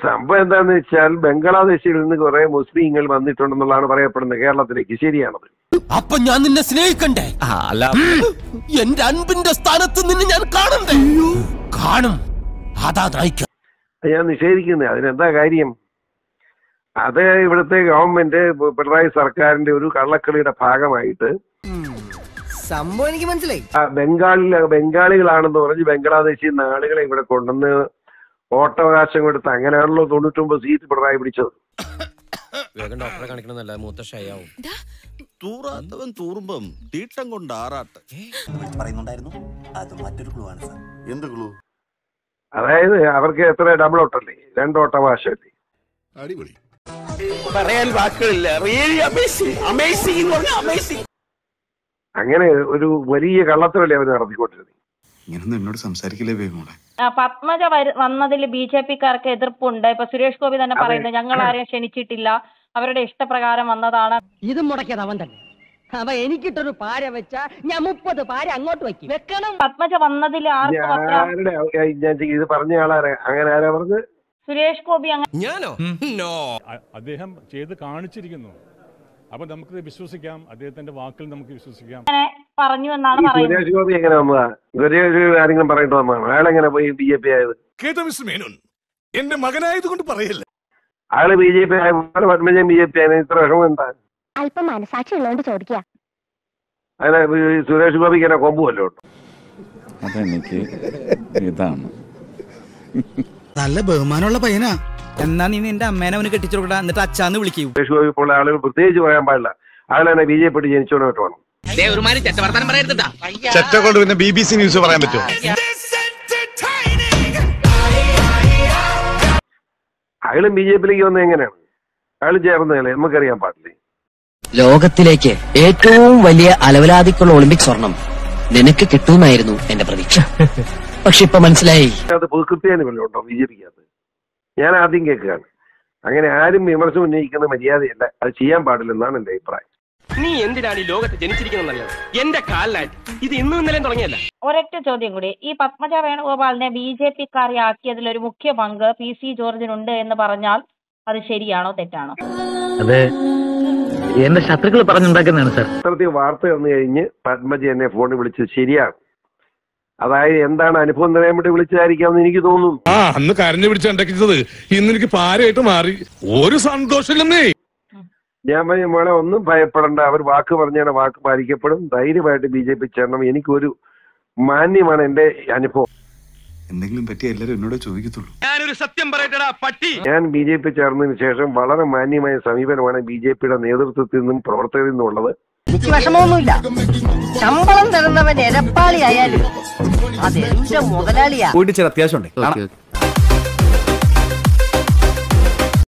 സംഭവം എന്താന്ന് വെച്ചാൽ ബംഗ്ലാദേശിൽ നിന്ന് കുറെ മുസ്ലിങ്ങൾ വന്നിട്ടുണ്ടെന്നുള്ളതാണ് പറയപ്പെടുന്നത് കേരളത്തിലേക്ക്. ശരിയാണത്. അപ്പൊ ഞാൻ നിന്നെ സ്നേഹിക്കണ്ടേ? അല്ല, എന്റെ അൻപിന്റെ സ്ഥാനത്ത് നിന്നെ ഞാൻ കാണണ്ടേ? കാണും. അതാ നയിക്കാം. ഞാൻ നിഷേധിക്കുന്നത്. അതിനെന്താ കാര്യം? അത് ഇവിടുത്തെ ഗവൺമെന്റ് പിണറായി സർക്കാരിന്റെ ഒരു കള്ളക്കളിയുടെ ഭാഗമായിട്ട് സംഭവം എനിക്ക് മനസ്സിലായി. ബംഗാളികളാണെന്ന് പറഞ്ഞ് ബംഗ്ലാദേശിൽ നിന്ന് ആളുകളെ ഇവിടെ കൊണ്ടുവന്ന് വോട്ടവകാശം കൊടുത്ത് അങ്ങനെയാണല്ലോ 99 സീറ്റ് പിണറായി പിടിച്ചത്. അതായത് അവർക്ക് എത്ര ഡബിൾ വോട്ടല്ലേ? 2 വോട്ടവകാശമല്ലേ? അടിപൊളി. പറയാൻ വാക്കുകളില്ല. അങ്ങനെ ഒരു വലിയ കള്ളത്തരല്ലേ അവർ നടത്തിക്കൊണ്ടിരുന്നത്. എന്നോട് സംസാരിക്കില്ലേ വേഗം. പത്മജ വന്നതിൽ BJP-ക്കാർക്ക് എതിർപ്പുണ്ട്. ഇപ്പൊ സുരേഷ് ഗോപി തന്നെ പറയുന്നത് ഞങ്ങൾ ആരെയും ക്ഷണിച്ചിട്ടില്ല, അവരുടെ ഇഷ്ടപ്രകാരം വന്നതാണ്. ഇത് മുടക്കിയത് അവൻ തന്നെ. അപ്പൊ എനിക്കിട്ടൊരു പാര വെച്ചാ ഞാൻ 30 പാര അങ്ങോട്ട് വെക്കണം. പത്മജ വന്നതിൽ ഇത് പറഞ്ഞ ആളാരെ? അങ്ങനെ ആരാ പറഞ്ഞത്? സുരേഷ് ഗോപി. ഞാനോ? അദ്ദേഹം ചെയ്ത് കാണിച്ചിരിക്കുന്നു. അപ്പൊ നമുക്ക് വിശ്വസിക്കാം, അദ്ദേഹത്തിന്റെ വാക്കിൽ നമുക്ക് വിശ്വസിക്കാം. പറഞ്ഞു എന്നാണ് പറയുന്നത്. സുരേഷ് ഗോപി എങ്ങനെ വന്നതാ? സുരേഷ് ഗോപി ആരെങ്കിലും പറഞ്ഞിട്ട് വന്നതാണ്? അയാളെങ്ങനെ പോയി BJP ആയത്? കേട്ടോ മിസ്റ്റർ മേനോൻ, എന്റെ മകനായതുകൊണ്ട് പറയല്ല. അയാള് BJP ആയ പത്മജൻ BJP ആയ ഇത്ര വിഷമം എന്താ? അല്പം മനസാക്ഷി ഉള്ളതുകൊണ്ട് ചോദിക്കുക. അതിനെ സുരേഷ് ഗോപിക്ക് എന്നെ കൊമ്പുമല്ലോ. അതെനിക്ക് ഇതാണ് നല്ല ബഹുമാനമുള്ള പയ്യനാ. എന്നാ നീ നിന്റെ അമ്മേനെ അവന് കെട്ടിച്ചോടാ, എന്നിട്ട് അച്ഛാന്ന് വിളിക്കൂ. സുരേഷ് ഗോപി ഇപ്പോൾ ആളുകൾ പ്രത്യേകിച്ച് പറയാൻ പാടില്ല. അയാളെന്നെ BJP ജനിച്ചോട്ട് വേണം. ചെറ്റ കൊണ്ട് പിന്നെ BBC ന്യൂസ് പറയാൻ പറ്റുമോ? അയാളും BJP-യിലേക്ക് വന്നത് എങ്ങനെയാണ്? അയാൾ ചേർന്നതല്ലേ? നമുക്കറിയാൻ പാടില്ലേ? ലോകത്തിലേക്ക് ഏറ്റവും വലിയ അലവലാതിക്കുള്ള ഒളിമ്പിക് സ്വർണം നിനക്ക് കിട്ടുമെന്നായിരുന്നു എന്റെ പ്രതീക്ഷ. പക്ഷെ ഇപ്പൊ മനസ്സിലായി അത് പുതുക്കൃത്യാനി വല്ലതും ഉണ്ടോ BJP-ക്കകത്ത്? ഞാൻ ആദ്യം കേൾക്കുകയാണ്. അങ്ങനെ ആരും വിമർശനം ഉന്നയിക്കുന്ന മര്യാദയല്ല, അത് ചെയ്യാൻ പാടില്ലെന്നാണ് എന്റെ അഭിപ്രായം. നീ എന്തിനാണ് ഈ ലോകത്ത് ജനിച്ചിരിക്കുന്നറിയാം? എന്റെ കാലിലായിട്ട് ഇത് ഇന്നും ഇന്നലെയും തുടങ്ങിയല്ല. ഒരൊറ്റ ചോദ്യം കൂടി. ഈ പത്മജ വേണുഗോപാലിനെ BJP-ക്കാരിയാക്കിയതിൽ ഒരു മുഖ്യ പങ്ക് PC ജോർജിനുണ്ട് എന്ന് പറഞ്ഞാൽ അത് ശരിയാണോ തെറ്റാണോ? അതെ, എന്റെ ശത്രുക്കൾ പറഞ്ഞുണ്ടാക്കുന്നതാണ് സാർ. അത്തരത്തിൽ വാർത്ത വന്നു കഴിഞ്ഞ് പത്മജ എന്നെ ഫോണിൽ വിളിച്ചത് ശരിയാണ്. അതായത് എന്താണ് അനുഭവം പറയാൻ വേണ്ടി വിളിച്ചതായിരിക്കാമെന്ന് എനിക്ക് തോന്നുന്നു. അന്ന് കരഞ്ഞു പിടിച്ചുണ്ടാക്കിച്ചത് ഇന്ന് എനിക്ക് പാരയായിട്ട് മാറി. ഒരു സന്തോഷമില്ലെന്നേ. ഞാൻ പറഞ്ഞ മോളെ ഒന്നും ഭയപ്പെടണ്ട, അവർ വാക്ക് പറഞ്ഞാണ് വാക്ക് പാലിക്കപ്പെടും. ധൈര്യമായിട്ട് BJP ചേരണം. എനിക്കൊരു മാന്യമാണ് എന്റെ അനുഭവം. എന്തെങ്കിലും പറ്റിയ എല്ലാവരും എന്നോട് ചോദിക്കത്തുള്ളൂ. ഞാനൊരു സത്യം പറയട്ടടാ പട്ടി. ഞാൻ BJP ചേർന്നതിന് ശേഷം വളരെ മാന്യമായ സമീപനമാണ് BJP-യുടെ നേതൃത്വത്തിൽ നിന്നും പ്രവർത്തകരിൽ നിന്നും ഉള്ളത്. എനിക്ക് വിഷമമൊന്നുമില്ല. ശമ്പളം തരുന്നവൻ എരപ്പാളി ആയാലും അതെന്റെ മുതലാളിയാ. പോയിട്ട് ചില അത്യാവശ്യം ഉണ്ട്.